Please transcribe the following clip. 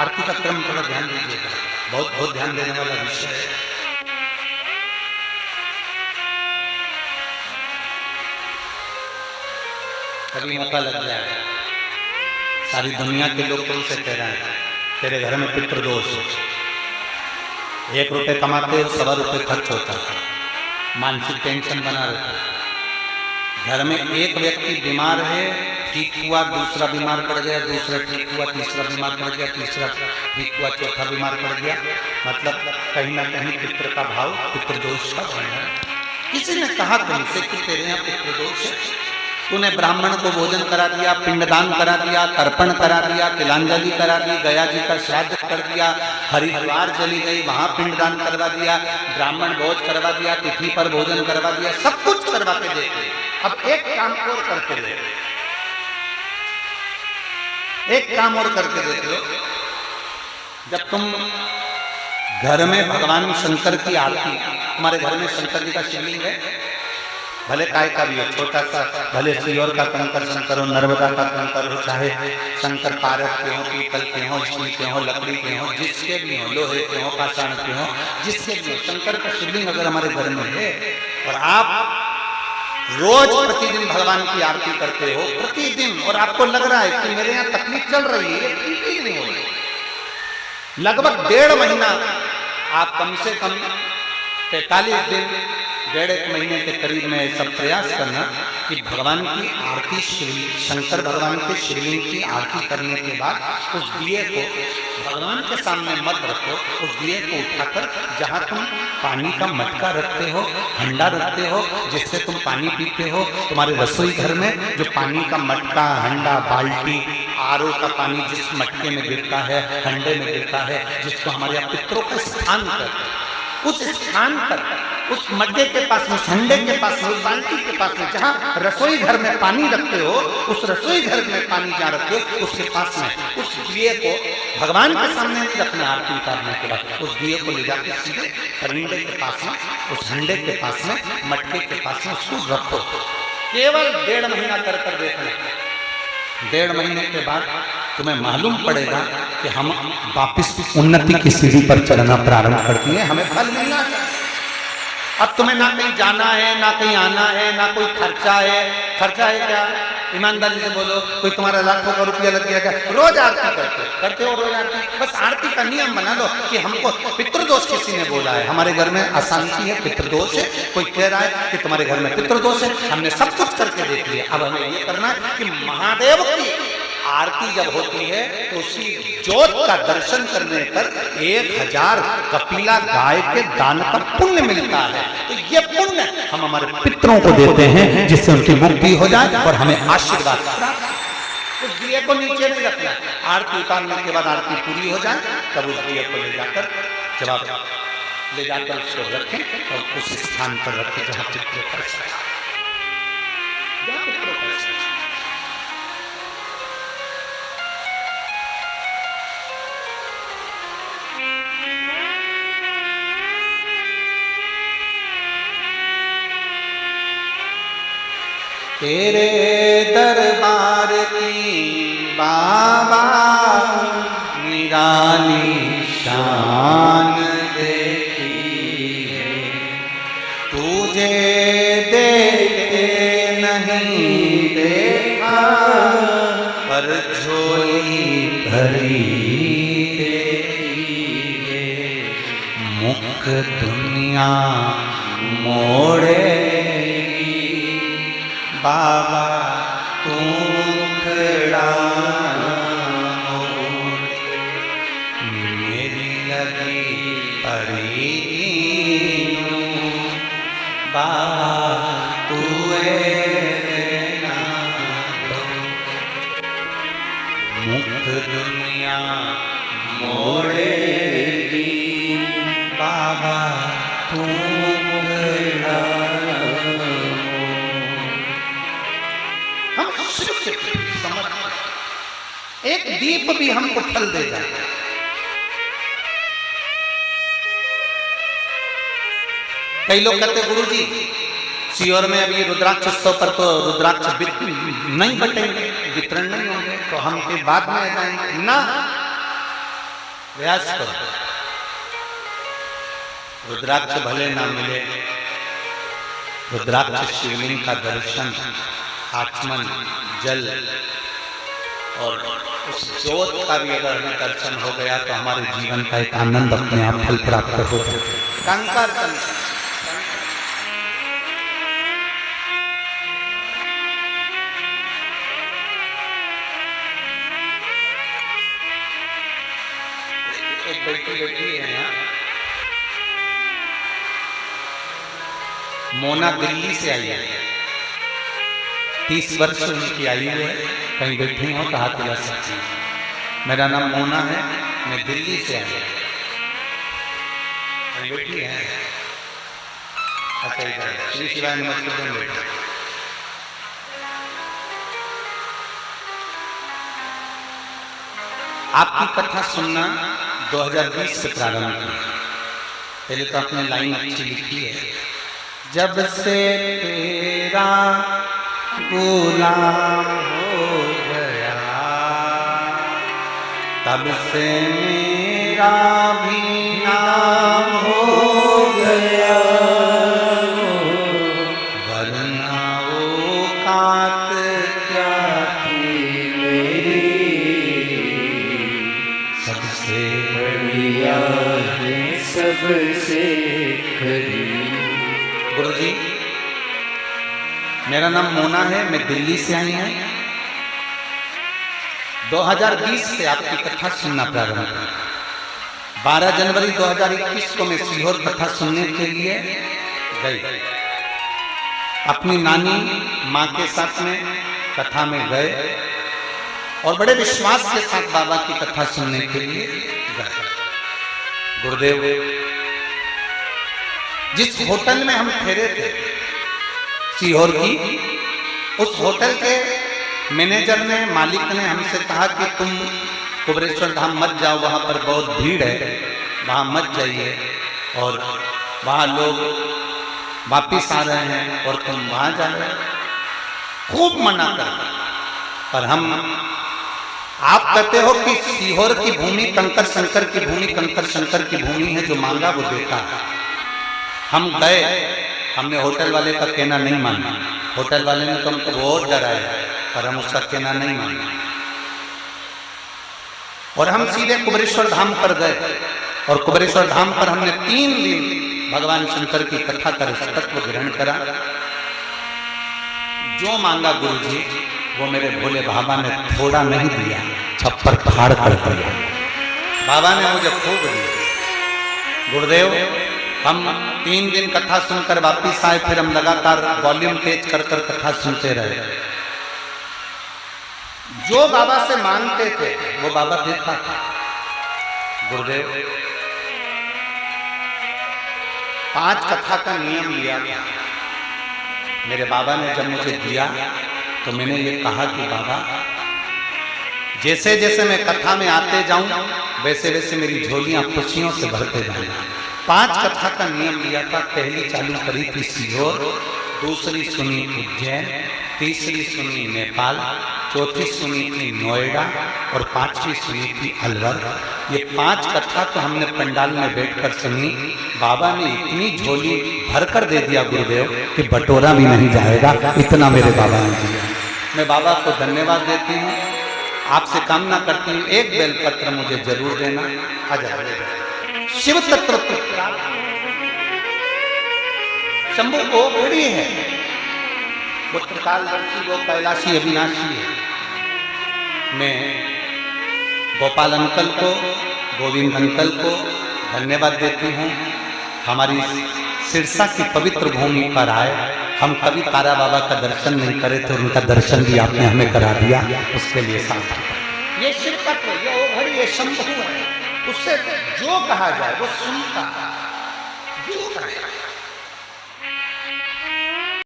आरती का क्रम थोड़ा ध्यान दीजिएगा, बहुत बहुत ध्यान देने वाला विषय है। कभी मौका लग जाए, सारी दुनिया के लोग तुमसे कह रहे हैं तेरे घर में पितृदोष, 1 रुपए कमाते हो 1.25 रुपए खर्च होता है, मानसिक टेंशन बना रहता है। घर में एक व्यक्ति बीमार है, ठीक हुआ, दूसरा बीमार पड़ गया, दूसरा ठीक हुआ, तीसरा बीमार पड़ गया, तीसरा ठीक हुआ, चौथा बीमार पड़ गया। मतलब कहीं ना कहीं पितृ का भाव, पितृदोष का भाव है। किसी ने कहा तुमसे कि तेरे यहाँ पितृदोष है, तूने ब्राह्मण को भोजन करा दिया, पिंडदान करा दिया, तर्पण करा दिया, तिलांजलि करा दी, गया जी का श्राद्ध कर दिया, हरिद्वार चली गई, वहां पिंडदान करवा दिया, ब्राह्मण भोज करवा दिया, तिथि पर भोजन करवा दिया, सब कुछ करवा के देते। अब एक काम और करके दे, एक काम और करके देख लो। जब तुम घर में भगवान शंकर की आरती, तुम्हारे घर में शंकर जी का शिवलिंग है, भले काय का भी हो, छोटा सा, भले सियोर का कंकर शंकर हो, नर्मदा का कंकर हो, चाहे शंकर पारस के हो, पीतल के हो, स्टील के हो, लकड़ी के हो, जिसके भी हो, लोहे के हो, पाषाण के हो, जिसके भी हो, शंकर का शिवलिंग अगर हमारे घर में है और आप रोज प्रतिदिन भगवान की आरती करते हो, प्रतिदिन, और आपको लग रहा है कि मेरे यहाँ तकलीफ चल रही है, ठीक ही नहीं हो रही, लगभग 1.5 महीना आप कम से कम 43 दिन, 1.5 महीने के करीब में सब प्रयास करना कि भगवान की आरती, शंकर भगवान के शिवलिंग की आरती करने के बाद उस दिए को भगवान के सामने मत रखो, उस दिए को उठाकर जहाँ तुम पानी का मटका रखते हो, हंडा रखते हो, जिससे तुम पानी पीते हो, तुम्हारे रसोई घर में जो पानी का मटका, हंडा, बाल्टी, आरओ का पानी जिस मटके में गिरता है, हंडे में गिरता है, जिसको हमारे यहाँ पितरों का स्थान करते हैं, उस स्थान पर, उस मटके के पास में, हंडे के पास में, उस बाल्टी के पास में, जहाँ रसोई घर में पानी रखते हो, उस रसोई घर में पानी जहाँ रखते हो, उसके पास में उस दिए को भगवान के सामने नहीं रखना। आरती उतारने के बाद उस दिए को ले जाकर सीधे हंडे के पास में, उस हंडे के पास में, मटके के पास में उसको रखो। केवल 1.5 महीना कर कर देखना। 1.5 महीने के बाद तुम्हें मालूम पड़ेगा कि हम वापिस उन्नति की सीढ़ी पर चढ़ना प्रारंभ करती है, हमें फल मिलना है। अब तुम्हें ना कहीं जाना है, ना कहीं आना है, ना कोई खर्चा है। खर्चा है क्या? ईमानदारी से बोलो, कोई तुम्हारा लाखों का रुपया लग गया क्या? रोज आरती करते हो रोज आरती। बस आरती का नियम बना लो कि हमको पितृदोष किसी ने बोला है, हमारे घर में अशांति है, पितृदोष है, कोई कह रहा है कि तुम्हारे घर में पितृदोष है, हमने सब कुछ करके देख लिया। अब हमें ये करना है कि महादेव की आरती जब होती है तो उसी ज्योत का दर्शन करने पर 1000 कपिला गाय के दान का पुण्य मिलता है। तो ये पुण्य हम हमारे पितरों को देते हैं, जिससे उनकी मुक्ति हो जाए और हमें आशीर्वाद प्राप्त। उस दिए को नीचे नहीं रखना, आरती उतारने के बाद आरती पूरी हो जाए तब उस दिए को ले जाकर उसको रखें और उस स्थान पर रखें जहाँ पितरों का तेरे दरबार की बाबा निराली शान देखी है, तुझे देखते नहीं देखा पर झोली भरी देखी है, मुख दुनिया मोड़े बाबा तू खड़ा मेरी लगी परी बाबा तू मुख दुनिया मोड़ेगी बाबा तू एक दीप भी हमको फल दे जाए। कई लोग कहते गुरुजी सीहोर में अभी रुद्राक्ष उत्सव पर तो रुद्राक्ष नहीं बटेंगे, वितरण नहीं होंगे, तो हम के बाद में आ जाएंगे। ना, प्रयास करो। रुद्राक्ष भले ना मिले, रुद्राक्ष शिवलिंग का दर्शन, आचमन, जल और उस ज्योत का भी अगर हमें दर्शन हो गया तो हमारे जीवन का एक आनंद अपने आप फल प्राप्त हो जाए। कंकर एक बैठी है यहाँ, मोना दिल्ली से आई है, 30 वर्ष उनकी आयु है, कहीं बैठी हो तो हाथ हिला सकती है। मेरा नाम मोना है, मैं दिल्ली से आई हूँ, कहीं बैठी है। अच्छा इधर श्री शिवाय नमस्ते बेटा। आपकी कथा सुनना 2020 से प्रारंभ हुआ। पहले तो आपने लाइन अच्छी लिखी है, जब से तेरा गुलाम हो गया तब से मेरा भी नाम हो गया, वरना वो कात क्या थी मेरी, सबसे बढ़िया है सबसे खरी। गुरुजी मेरा नाम मोना है, मैं दिल्ली से आई हूं। 2020 से आपकी कथा सुनना प्रारंभ हुआ। 12 जनवरी 2021 को मैं सीहोर कथा सुनने के लिए गई। अपनी नानी माँ के साथ में कथा में गए और बड़े विश्वास के साथ बाबा की कथा सुनने के लिए गए। गुरुदेव जिस होटल में हम ठहरे थे सीहोर की, उस होटल के मैनेजर ने, मालिक ने हमसे कहा कि तुम कुबरेश्वर धाम मत जाओ, वहाँ पर बहुत भीड़ है, वहाँ मत जाइए और वहाँ लोग वापिस आ रहे हैं और तुम वहाँ जा रहे हो। खूब मना कर, पर हम, आप कहते हो कि सीहोर की भूमि कंकर शंकर की भूमि, कंकर शंकर की भूमि है, जो मांगा वो देता है। हम गए, हमने होटल वाले का कहना नहीं माना। होटल वाले ने तो हमको बहुत डराया, पर हम उसका कहना नहीं माना और हम सीधे कुबरेश्वर धाम पर गए। और कुबरेश्वर धाम पर हमने 3 दिन भगवान शंकर की कथा कर तत्व ग्रहण करा। जो मांगा गुरुजी वो मेरे भोले बाबा ने थोड़ा नहीं दिया, छप्पर फाड़ कर दिया। बाबा ने मुझे खूब दिया। गुरुदेव हम 3 दिन कथा सुनकर वापिस आए, फिर हम लगातार वॉल्यूम तेज कर कर कथा सुनते रहे। जो बाबा से मांगते थे वो बाबा देता था। गुरुदेव 5 कथा का नियम लिया था मेरे बाबा ने। जब मुझे दिया तो मैंने ये कहा कि बाबा जैसे जैसे मैं कथा में आते जाऊं वैसे वैसे मेरी झोलियां खुशियों से भरते जाएं। 5 कथा का नियम लिया था। पहली चालू करी थी सीहोर, दूसरी सुनी उज्जैन, तीसरी सुनी नेपाल, चौथी सुनी थी नोएडा और 5वीं सुनी थी अलवर। ये 5 कथा तो हमने पंडाल में बैठकर सुनी। बाबा ने इतनी झोली भरकर दे दिया गुरुदेव कि बटोरा भी नहीं जाएगा, इतना मेरे बाबा ने दिया। मैं बाबा को धन्यवाद देती हूँ। आपसे कामना करती हूँ एक बेलपत्र मुझे जरूर देना। आ जाओ। शिव तत्व शंभु को बड़ी है, वो त्रिकालदर्शी, वो कैलाशी अविनाशी है। मैं गोपाल अंकल को, गोविंद अंकल को धन्यवाद देती हूँ। हमारी सिरसा की पवित्र भूमि पर आए, हम कभी तारा बाबा का दर्शन नहीं करे थे, उनका दर्शन भी आपने हमें करा दिया, उसके लिए साथ। ये शिव तत्व, ये ओघड़ी, ये शंभु है, उससे जो कहा जाए वो सुनता, जो कहा